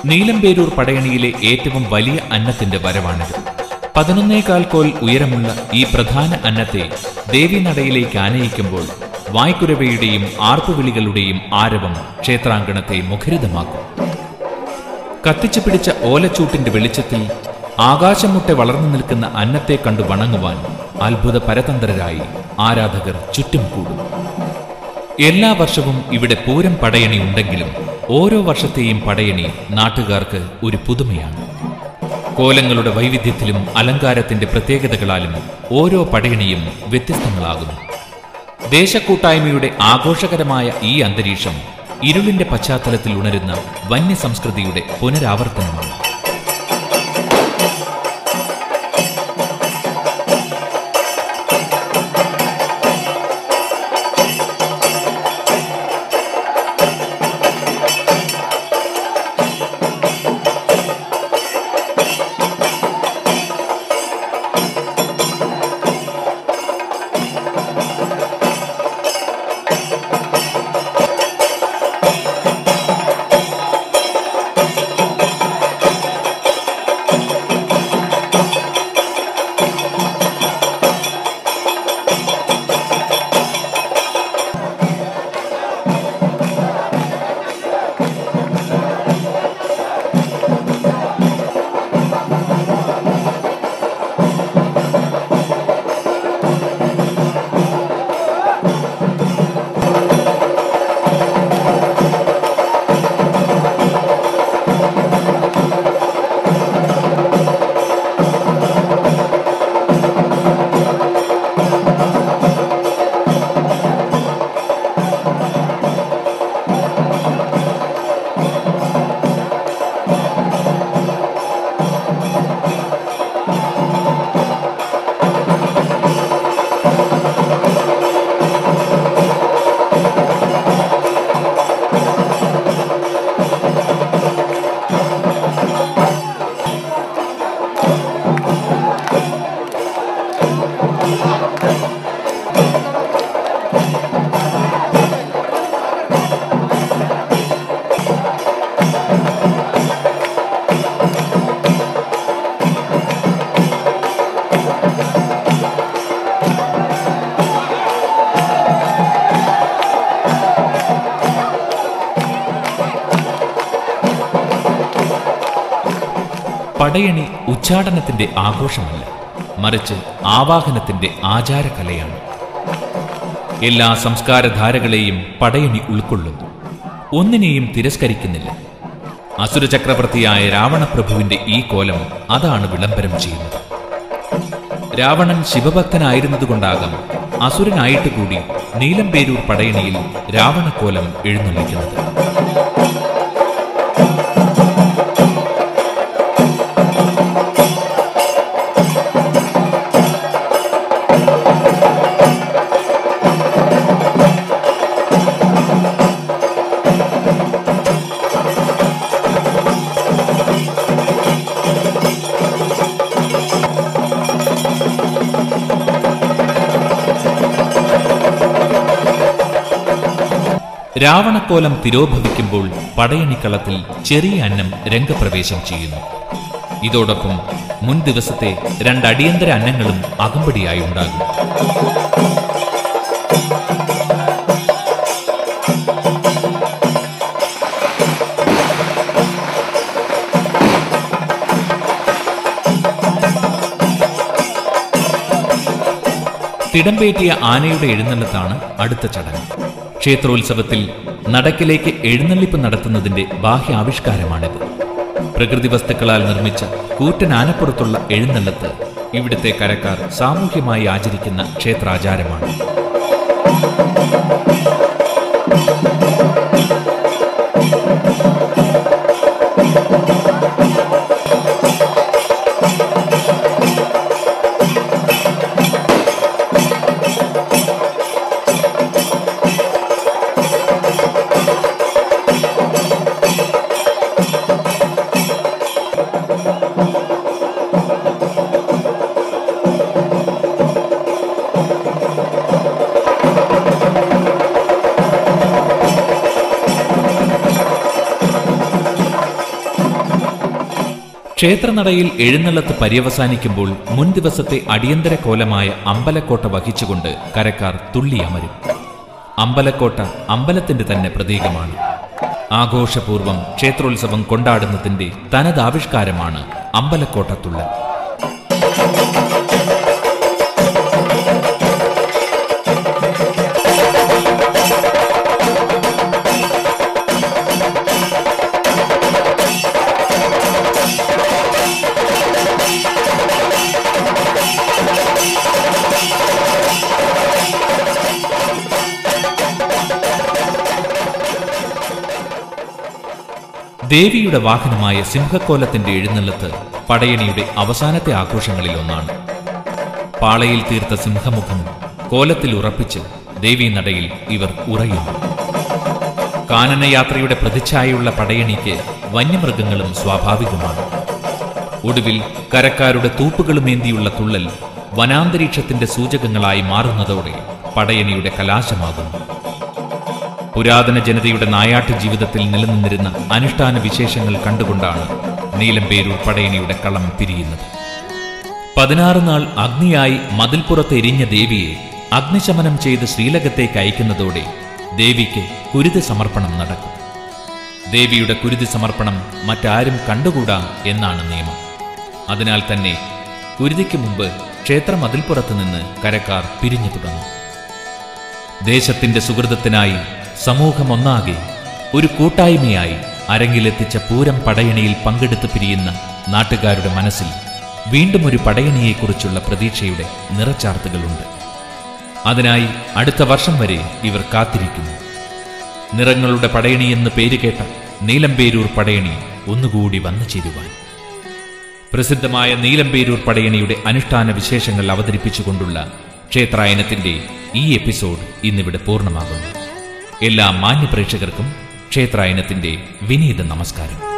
നീലംപേരൂർ പടയണിയിലെ ഏറ്റവും വലിയ അന്നത്തിന്റെ വരവാണിത്. 11.25 കോൽ ഉയരമുള്ള ഈ പ്രധാന അന്നത്തെ ദേവീനടയിലേക്ക് ആനയിക്കുമ്പോൾ വായ്ക്കുരവയുടെയും ആർപ്പുവിളികളുടെയും ആരവം ക്ഷേത്രാങ്കണത്തെ മുഖരിതമാക്കും. കത്തിച്ചു പിടിച്ച ഓലച്ചൂട്ടിന്റെ വെളിച്ചത്തിൽ ആകാശം മുട്ടെ വളർന്നു നിൽക്കുന്ന അന്നത്തെ കണ്ടു വണങ്ങുവാൻ അത്ഭുത പരതന്ത്രരായി ആരാധകർ ചുറ്റും കൂടും. എല്ലാ വർഷവും ഇവിടെ പൂരം പടയണി ഉണ്ടെങ്കിലും ഓരോ വർഷത്തെയും പടയണി നാട്ടുകാർക്ക് ഒരു പുതുമയാണ്. കോലങ്ങളുടെ വൈവിധ്യത്തിലും അലങ്കാരത്തിന്റെ പ്രത്യേകതകളാലും ഓരോ പടയണിയും വ്യത്യസ്തങ്ങളാകുന്നു. ദേശക്കൂട്ടായ്മയുടെ ആഘോഷകരമായ ഈ അന്തരീക്ഷം ഇരുളിന്റെ പശ്ചാത്തലത്തിൽ ഉണരുന്ന വന്യസംസ്കൃതിയുടെ പുനരാവർത്തനമാണ്. പടയണി ഉച്ചാടനത്തിന്റെ ആഘോഷമല്ല, മറിച്ച് ആവാഹനത്തിന്റെ ആചാരകലയാണ്. എല്ലാ സംസ്കാരധാരകളെയും പടയണി ഉൾക്കൊള്ളുന്നു, ഒന്നിനെയും തിരസ്കരിക്കുന്നില്ല. അസുരചക്രവർത്തിയായ രാവണപ്രഭുവിന്റെ ഈ കോലം അതാണ് വിളംബരം ചെയ്യുന്നത്. രാവണൻ ശിവഭക്തനായിരുന്നതുകൊണ്ടാകാം അസുരനായിട്ട് കൂടി നീലംപേരൂർ പടയണിയിൽ രാവണക്കോലം എഴുന്നള്ളിക്കുന്നത്. രാവണക്കോലം തിരോഭവിക്കുമ്പോൾ പടയണിക്കളത്തിൽ ചെറിയ അന്നം രംഗപ്രവേശം ചെയ്യുന്നു. ഇതോടൊപ്പം മുൻ ദിവസത്തെ 2 അടിയന്തര അന്നങ്ങളും അകമ്പടിയായി ഉണ്ടാകും. തിടമ്പേറ്റിയ ആനയുടെ എഴുന്നള്ളത്താണ് അടുത്ത ചടങ്ങ്. ക്ഷേത്രോത്സവത്തിൽ നടക്കിലേക്ക് എഴുന്നള്ളിപ്പ് നടത്തുന്നതിന്റെ ബാഹ്യാവിഷ്കാരമാണിത്. പ്രകൃതി വസ്തുക്കളാൽ നിർമ്മിച്ച കൂറ്റൻ ആനപ്പുറത്തുള്ള എഴുന്നള്ളത്ത് ഇവിടുത്തെ കരക്കാർ സാമൂഹ്യമായി ആചരിക്കുന്ന ക്ഷേത്രാചാരമാണ്. ക്ഷേത്രനടയിൽ എഴുന്നള്ളത്ത് പര്യവസാനിക്കുമ്പോൾ മുൻ ദിവസത്തെ അടിയന്തര കോലമായ അമ്പലക്കോട്ട വഹിച്ചുകൊണ്ട് കരക്കാർ തുള്ളിയമരും. അമ്പലക്കോട്ട അമ്പലത്തിന്റെ തന്നെ പ്രതീകമാണ്. ആഘോഷപൂർവം ക്ഷേത്രോത്സവം കൊണ്ടാടുന്നതിന്റെ തനതാവിഷ്കാരമാണ് അമ്പലക്കോട്ടത്തുള്ളൽ. ദേവിയുടെ വാഹനമായ സിംഹക്കോലത്തിന്റെ എഴുന്നള്ളത്ത് പടയണിയുടെ അവസാനത്തെ ആഘോഷങ്ങളിൽ ഒന്നാണ്. പാളയിൽ തീർത്ത സിംഹമുഖം കോലത്തിൽ ഉറപ്പിച്ച് ദേവീനടയിൽ ഇവർ ഉറയുന്നു. കാനനയാത്രയുടെ പ്രതിച്ഛായയുള്ള പടയണിക്ക് വന്യമൃഗങ്ങളും സ്വാഭാവികമാണ്. ഒടുവിൽ കരക്കാരുടെ തൂപ്പുകളുമേന്തിയുള്ള തുള്ളൽ വനാന്തരീക്ഷത്തിന്റെ സൂചകങ്ങളായി മാറുന്നതോടെ പടയണിയുടെ കലാശമാകുന്നു. പുരാതന ജനതയുടെ നായാട്ട് ജീവിതത്തിൽ നിലനിന്നിരുന്ന അനുഷ്ഠാന വിശേഷങ്ങൾ കണ്ടുകൊണ്ടാണ് നീലമ്പേരൂർ പടയണിയുടെ കളം പിരിയുന്നത്. 16 നാൾ അഗ്നിയായി മതിൽപ്പുറത്ത് എരിഞ്ഞ ദേവിയെ അഗ്നിശമനം ചെയ്ത് ശ്രീലകത്തേക്ക് അയക്കുന്നതോടെ ദേവിക്ക് കുരുതി സമർപ്പണം നടക്കും. ദേവിയുടെ കുരുതി സമർപ്പണം മറ്റാരും കണ്ടുകൂടാ എന്നാണ് നിയമം. അതിനാൽ തന്നെ കുരുതിക്ക് മുമ്പ് ക്ഷേത്ര മതിൽപ്പുറത്ത് നിന്ന് കരക്കാർ പിരിഞ്ഞു തുടങ്ങും. ദേശത്തിന്റെ സുഹൃതത്തിനായി സമൂഹമൊന്നാകെ ഒരു കൂട്ടായ്മയായി അരങ്ങിലെത്തിച്ച പൂരം പടയണിയിൽ പങ്കെടുത്ത് പിരിയുന്ന നാട്ടുകാരുടെ മനസ്സിൽ വീണ്ടും ഒരു പടയണിയെക്കുറിച്ചുള്ള പ്രതീക്ഷയുടെ നിറച്ചാർത്തുകളുണ്ട്. അതിനായി അടുത്ത വർഷം വരെ ഇവർ കാത്തിരിക്കുന്നു. നിറങ്ങളുടെ പടയണിയെന്ന് പേരുകേട്ട നീലമ്പേരൂർ പടയണി ഒന്നുകൂടി വന്നു ചേരുവാൻ. പ്രസിദ്ധമായ നീലമ്പേരൂർ പടയണിയുടെ അനുഷ്ഠാന വിശേഷങ്ങൾ അവതരിപ്പിച്ചുകൊണ്ടുള്ള ക്ഷേത്രായനത്തിന്റെ ഈ എപ്പിസോഡ് ഇന്നിവിടെ പൂർണ്ണമാകുന്നു. എല്ലാ മാന്യപ്രേക്ഷകർക്കും ക്ഷേത്രായനത്തിന്റെ വിനീത നമസ്കാരം.